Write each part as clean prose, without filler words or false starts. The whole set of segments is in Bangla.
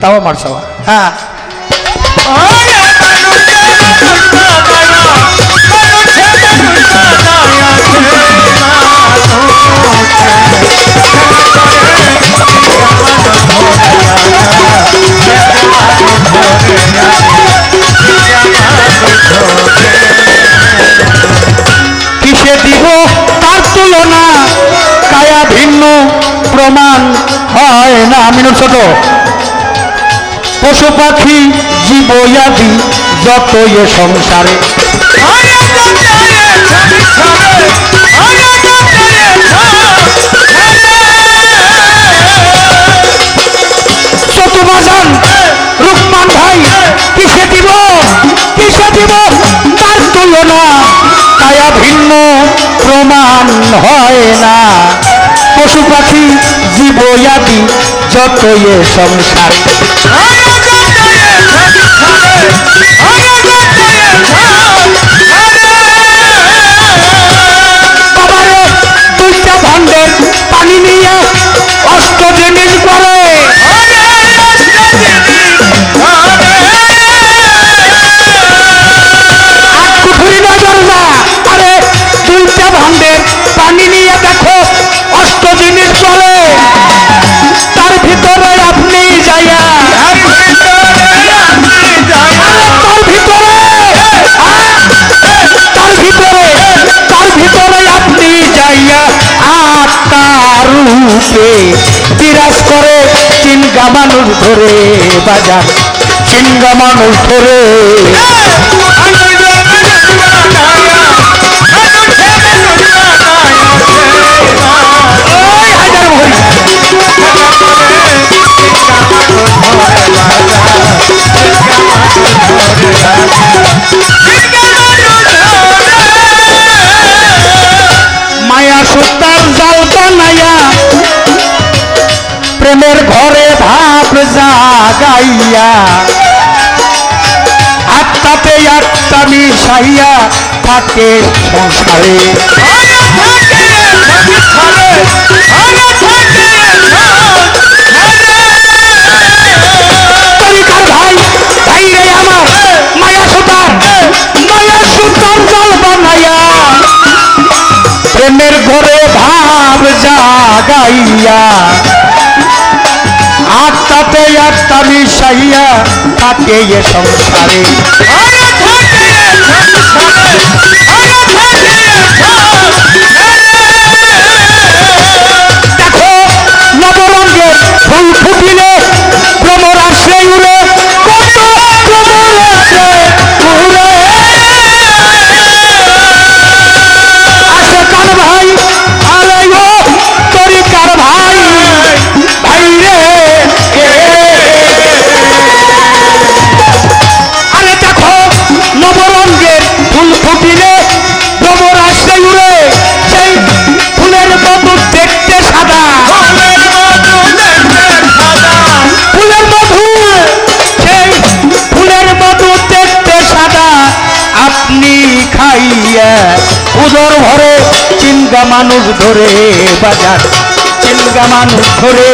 তাও মারসাওয়া হ্যাঁ কিসে দিব তার তুলনা কায়া ভিন্ন প্রমাণ হয় না মিনু ছোট পশু পাখি জীবয়াদি যত এ সংসারে চতুবাজান রুকমান ভাই কিসে দিব তার তুলনা কায়া ভিন্ন প্রমাণ হয় না পশু পাখি জীবয়াদি যত এ সংসারে দুইটা ভান্ডের পানি নিয়ে অষ্ট জিনিস করে আরে দুইটা ভান্ডের পানি নিয়ে দেখো অষ্ট জিনিস বলে তার ভিতরে আপনি যাইয়া তার ভিতরে আপনি যাইয়া আত্মার রূপে বিরাজ করে চিনগা মানুষ ধরে বাজার চিনগা মানুষ ধরে মায়া সুতার জাল বানাইয়া প্রেমের ঘরে ভাব জাগাইয়া আত্মাতে আত্মা মিশাইয়া থাকে সংসারে ভাই ভাই রে আমার মায়া সুতার জাল বানাইয়া প্রেমের ঘরে ভাব জাগাইয়া আত্মাতে আত্মা মিশাইয়া থাকে এ সংসারে দেখো নবরঙ্গের ফুল ফুটিলে ভ্রমর আসে উড়ে কত ভ্রমর আসে উড়ে কার ভাই আরে ও তরিকার ভাই ভাই রে আরে দেখো নবরঙ্গের ফুল ফুটিলে ভ্রমর আসে উড়ে সেই ফুলের মধু দেখতে সাদা ফুলের মধু সেই ফুলের মধু দেখতে সাদা আপনি খাইয়া উদর ভরে চিনগা মানুষ ধরে বাজার চিনগা মানুষ ধরে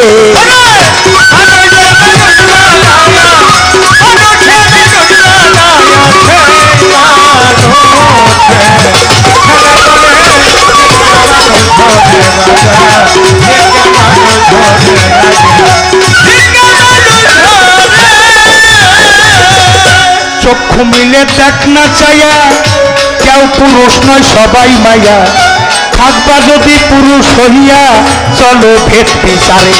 চক্ষু মিলে দেখ না চাইয়া কেউ পুরুষ নয় সবাই মাইয়া থাকবা যদি পুরুষ হইয়া চলো ভেদ বিচারে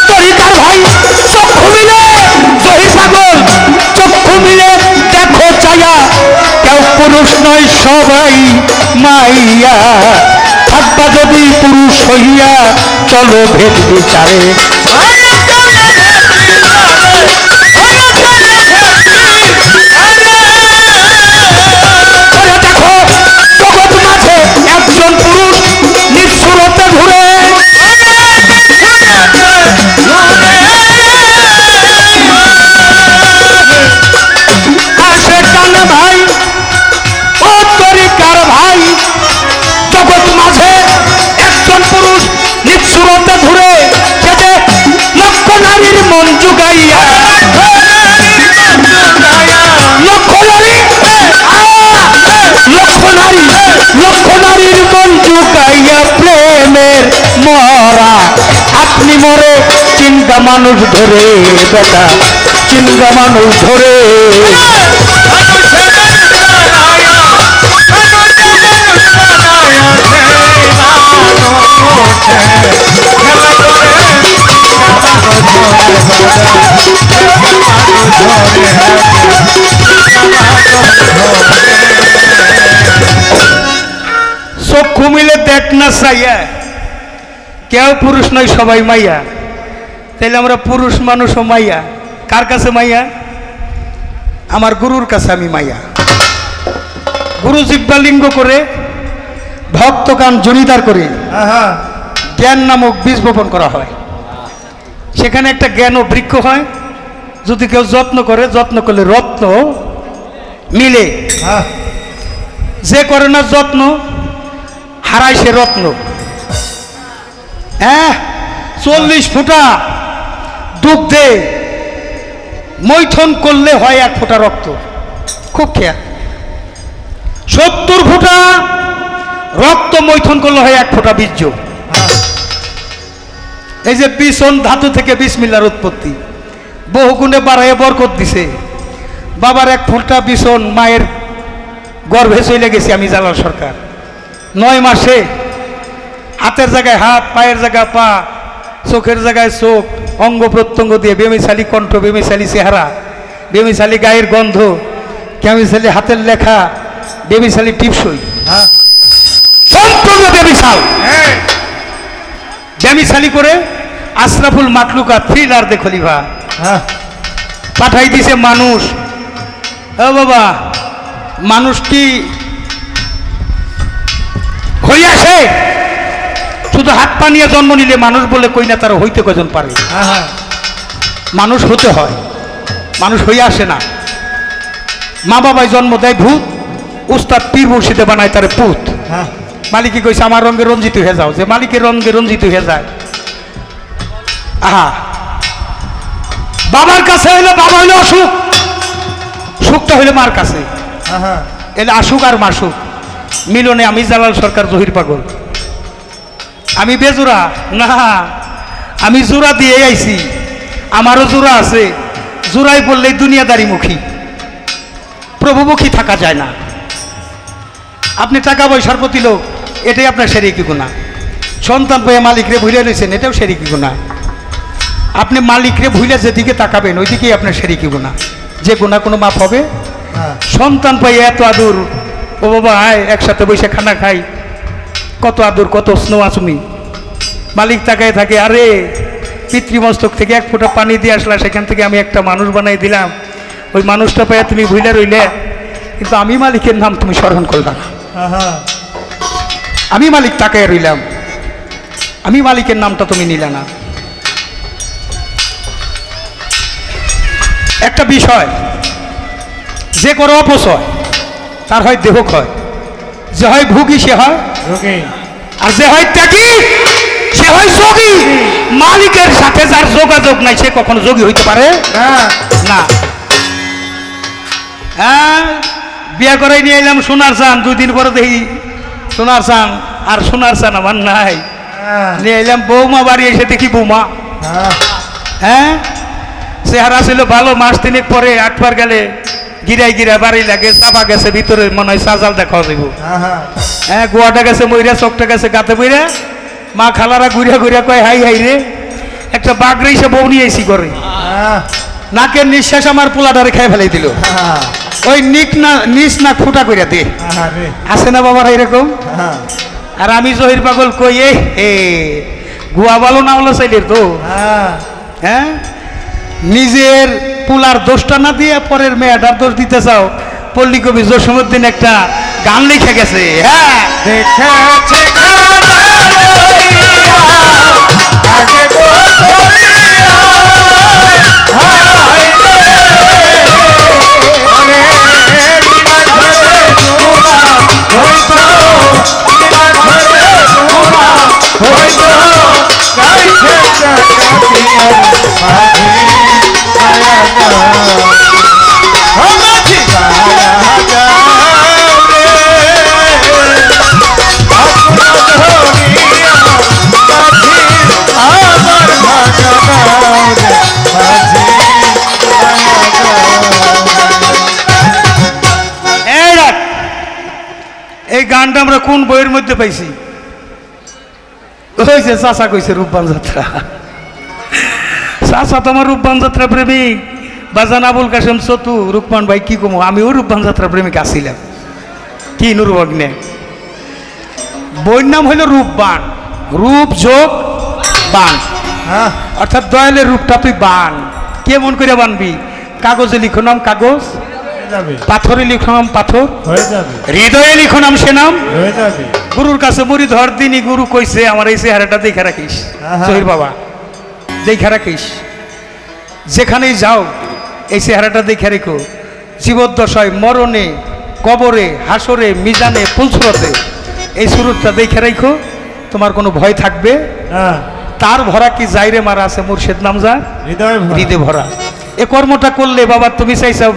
তরিকার ভাই চক্ষু মিলে জহি সাগর চক্ষু মিলে দেখো চাইয়া কেউ পুরুষ নয় সবাই মাইয়া থাকবা যদি পুরুষ হইয়া চলো ভেদ বিচারে দেখো জগৎ মাঝে একজন পুরুষ নিঃসুরতে ঘুরে আসে কান ভাই ও তরিকার ভাই জুগাইয়া লক্ষ নারীর মন জুগাইয়া প্রেমের মরা আপনি মরে চিন্তা মানুষ ধরে বেটা চিন্তা মানুষ ধরে চক্ষু মিলে দেখ না চাইয়া কেউ পুরুষ নয় সবাই মাইয়া তাইলে আমরা পুরুষ মানুষ ও মাইয়া কার কাছে মাইয়া আমার গুরুর কাছে আমি মাইয়া গুরু জিব্বা লিঙ্গ করে ভক্ত কান জনিদার করে জ্ঞান নামক বীজ বপন করা হয় সেখানে একটা জ্ঞান ও বৃক্ষ হয় যদি কেউ যত্ন করে যত্ন করলে রত্ন মিলে যে করে না যত্ন হারায় সে রত্ন 40 ফুটা দুগ্ধে মৈথন করলে হয় 1 ফোঁটা রক্ত খুব খেয়া 70 ফুটা রক্ত মৈথন করলে হয় 1 ফোঁটা বীর্য এই যে বিছন ধাতু থেকে বিসমিল্লাহর উৎপত্তি বহু গুণে বাড়াইয়ে বরকত দিছে বাবার 1 ফোঁটা বিছন মায়ের গর্ভে চলে গেছি আমি জালাল সরকার 9 মাসে হাতের জায়গায় হাত পায়ের জায়গায় পা চোখের জায়গায় চোখ অঙ্গ প্রত্যঙ্গ দিয়ে বেমিশালী কণ্ঠ বেমিশালী চেহারা বেমিশালী গায়ের গন্ধ বেমিশালী হাতের লেখা বেমিশালী টিপসই সম্পূর্ণ বেমিশাল বেমিশালী করে আশরাফুল মাতলুকা থ্রিলার দে খলিফা পাঠাই দিছে মানুষ ও বাবা মানুষ কি হয়ে আসে শুধু হাত পা নিয়ে জন্ম নিলে মানুষ বলে কই না তারা হইতে কজন পারে মানুষ হতে হয় মানুষ হয়ে আসে না মা বাবাই জন্ম দেয় ভূত উস্তাদ পীর মুর্শিদে বানায় তারে পুত মালিকই কইছে আমার রঙে রঞ্জিত হয়ে যাও যে মালিকের রঙে রঞ্জিত হয়ে যায় আহা বাবার কাছে হইলে বাবা হইলে অসুখ সুখটা হইলে মার কাছে এলে আসুক আর মাসুক মিলনে আমি জালাল সরকার জহির পাগল আমি বেজোড়া না আমি জোড়া দিয়ে আইছি আমারও জোড়া আছে জোড়াই বললেই দুনিয়াদারি মুখী প্রভুমুখী থাকা যায় না আপনি টাকা পয়সার প্রতি লোক এটাই আপনার সেরিকি গুণা সন্তান পেয়ে মালিকরে ভুলে রয়েছেন এটাও সেরিকি গুণা আপনি মালিকরে ভুলে যেদিকে তাকাবেন ওইদিকেই আপনার সেরিকি গুণা যে গুণা কোনো মাপ হবে সন্তান পেয়ে এত আদর ও বাবা আয় একসাথে বসে খানা খাই কত আদর কত স্নেহ আচুমি মালিক তাকায় থাকে আরে পিতৃমস্তক থেকে 1 ফোঁটা পানি দিয়ে আসলা সেখান থেকে আমি একটা মানুষ বানাই দিলাম ওই মানুষটা পেয়ে তুমি ভুলে রইলে কিন্তু আমি মালিকের নাম তুমি স্মরণ করলাম আমি মালিক তাকায় রইলাম আমি মালিকের নামটা তুমি নিলে না একটা বিষয় যে করো অপচয় তার হয় দেহ ক্ষয় যে হয় ভোগী সে হয় আর যে হয় ত্যাগী সে হয় যোগী মালিকের সাথে যার যোগাযোগ নাই সে কখনো যোগী হইতে পারে না হ্যাঁ বিয়া করাই নিয়ে এলাম সোনার চান 2 দিন পরে দেখি সোনার চান আর সোনার চান আমার নাই নিয়ে এলাম বৌমা বাড়ি এসে দেখি বৌমা হ্যাঁ চেহারা ছিল ভালো মাস 3 পরে 8 বার গেলে গিরাই গিরা বাড়ি লাগে চাপা গেছে ভিতরে মনে হয় সাজাল দেখা যাইব হ্যাঁ গোয়াটা গেছে মইরা চোখটা গেছে গাতে বইরা মা খালারা ঘুরিয়া ঘুরিয়া কয় হাই হাই রে একটা বাগরে এসে বউ নিয়ে এসি করে নাকের নিঃশ্বাস আমার পোলাটারে খেয়ে ফেলাই দিল ওই নিচ না ফুটা করে দে আছে না বাবার এরকম আর আমি জহির পাগল কই এ গুয়া ভালো না হলো চাইলে তো হ্যাঁ নিজের পুলার দোষটা না দিয়ে পরের মেয়েটার দোষ দিতে চাও পল্লী কবি জসীমউদ্দিন একটা গান লিখে গেছে হ্যাঁ দেখেছে Oh, এই গানটা আমরা কোন বইয়ের মধ্যে পাইছি? হয়েছে চাষা কইছে রূপবান যাত্রা। চাষা তো আমার রূপবান যাত্রা প্রেমিক, বাজান আবুল কাশেম চতু। রূপবান ভাই কি কমো, আমিও রূপবান যাত্রা প্রেমিক আসছিলাম। কি নুরবগ্নে বইয়ের নাম হইল রূপবান, রূপ যোগ বান, অর্থাৎ দয়ালের রূপটা তুই বান। কেমন করে বানবি? কাগজে লিখো নাম কাগজ, পাথরে লিখো নাম পাথর, হৃদয়ে লিখো নাম সে নাম। গুরুর কাছে মুড়ি ধর দিনই গুরু কইছে আমার এই চেহারাটা দেখে রাখিস জহির বাবা, দেখে রাখিস। যেখানেই যাও এই চেহারাটা দেখে রেখো। জীবদ্দশায়, মরণে, কবরে, হাসরে, মিজানে, পুলসুরতে এই সুরতটা দেখে রেখো, তোমার কোনো ভয় থাকবে না। তার ভরা কি জাইরে মারা আছে মুর্শিদ নামজা হৃদয় ভরা। এ কর্মটা করলে বাবা তুমি চাইছাও,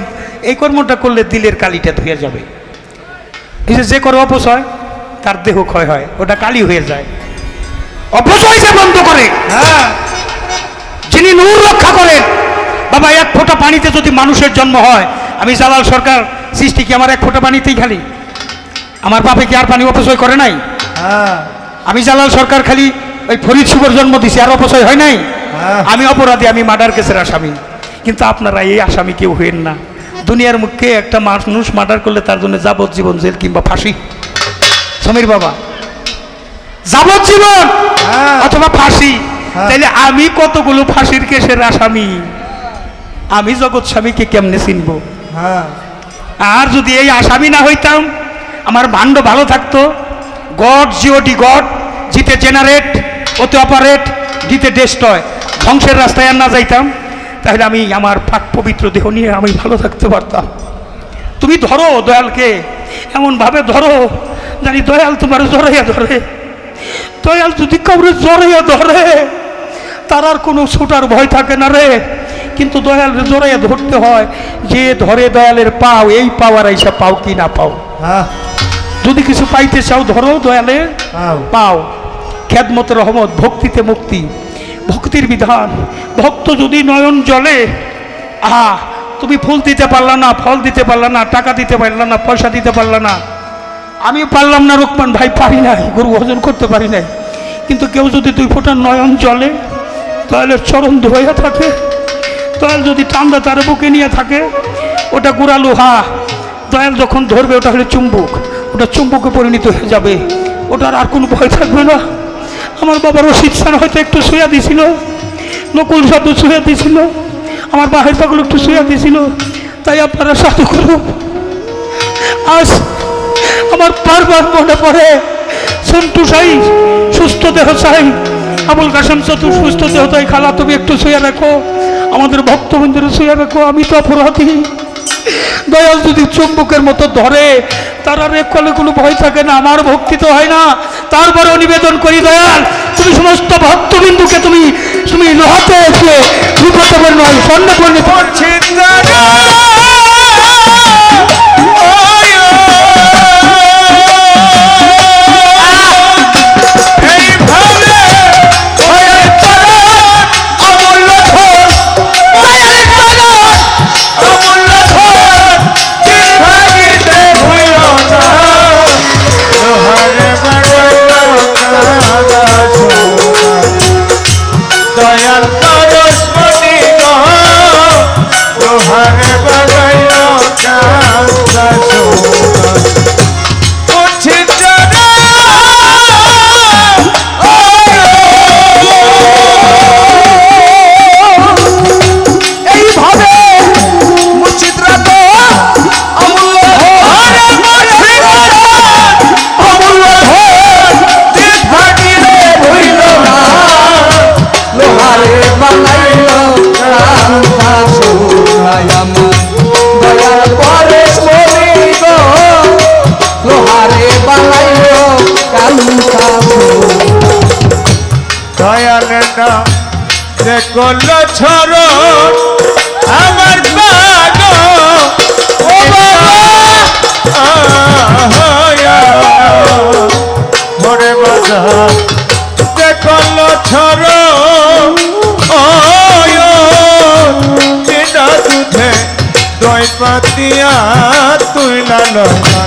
এই কর্মটা করলে দিলের কালিটা ধুয়ে যাবে। এই যে করে অপচয় তার দেহ ক্ষয় হয়, ওটা কালি হয়ে যায়। অপচয় যে বন্ধ করে, যিনি নূর রক্ষা করেন। বাবা এক ফোঁটা পানিতে যদি মানুষের জন্ম হয়, আমি জালাল সরকার সৃষ্টি কি আমার এক ফোঁটা পানিতেই খালি? আমার বাপে কি আর পানি অপচয় করে নাই? আমি জালাল সরকার খালি ওই ফরিদ শুভর জন্ম দিছি, আর অপচয় হয় নাই? আমি অপরাধী, আমি মার্ডার কেসের আসামি। কিন্তু আপনারা এই আসামি কেউ হইেন না। দুনিয়ার মুখে একটা মানুষ মার্ডার করলে তার জন্য যাবজ্জীবন জেল কিংবা ফাঁসি। সমীর বাবা, যাবজ্জীবন অথবা ফাঁসি। তাইলে আমি কতগুলো ফাঁসির কেসের আসামি, আমি জগৎ স্বামীকে কেমনে চিনব? আর যদি এই আসামি না হইতাম, আমার ভাণ্ড ভালো থাকতো। গড জিওডি গড, জিতে জেনারেট, ওতে অপারেট, জিতে ডেস্ট্রয়, ধ্বংসের রাস্তায় আর না যাইতাম, তাহলে আমি আমার পাক পবিত্র দেহ নিয়ে আমি ভালো থাকতে পারতাম। তুমি ধরো দয়ালকে, এমনভাবে ধরো জানি দয়াল তোমার জড়াইয়া ধরে। দয়াল যদি কাউরে জড়াইয়া ধরে তার আর কোনো ছোটার ভয় থাকে না রে। কিন্তু দয়াল জড়াইয়া ধরতে হয়, যে ধরে দয়ালের পাও, এই পাওয়ার আইসা পাও কি না পাও। যদি কিছু পাইতে চাও ধরো দয়ালের পাও। খেদমতে রহমত, ভক্তিতে মুক্তি, ভক্তির বিধান। ভক্ত যদি নয়ন জলে, তুমি ফুল দিতে পারলা না, ফল দিতে পারলা না, টাকা দিতে পারলা না, পয়সা দিতে পারলা না, আমি পারলাম না রুকমান ভাই, পারি নাই, গরু ভোজন করতে পারি নাই। কিন্তু কেউ যদি 2 ফোঁটা নয়ন জলে দয়ালের চরণ ধোয়া থাকে, দয়াল যদি টান্দা তার বুকে নিয়ে থাকে, ওটা গুড়া লোহা, দয়াল যখন ধরবে ওটা হলে চুম্বক, ওটা চুম্বকে পরিণত হয়ে যাবে, ওটার আর কোনো ভয় থাকবে না। আমার বাবার রশিদ খান হয়তো একটু শুয়া দিছিল, নকুল সাধু শুয়া দিছিল, আমার বাহের পাগল একটু শুয়া দিছিল, তাই আপনারা সাধু করুন। আজ আমার বারবার মনে পড়ে সন্টু সাই সুস্থ দেহ চাই, আবুল কাশেম চতুর সুস্থ দেহ তাই। খালা তুমি একটু শুয়ে রাখো, আমাদের ভক্তবন্ধুরা শুয়ে রাখো, আমি তো অপরাধী। দয়াল যদি চুম্বকের মতো ধরে তার আর এক কলে কোনো ভয় থাকে না, আমার ভক্তি তো হয় না। তারপরেও নিবেদন করি দয়াল, তুমি সমস্ত ভক্তবিন্দুকে তুমি তুমি লোহাতে এসে রূপতে নয় স্বর্ণে পরিণত করছেন। করলো ছড়ো আমার বাগো ও বাবা না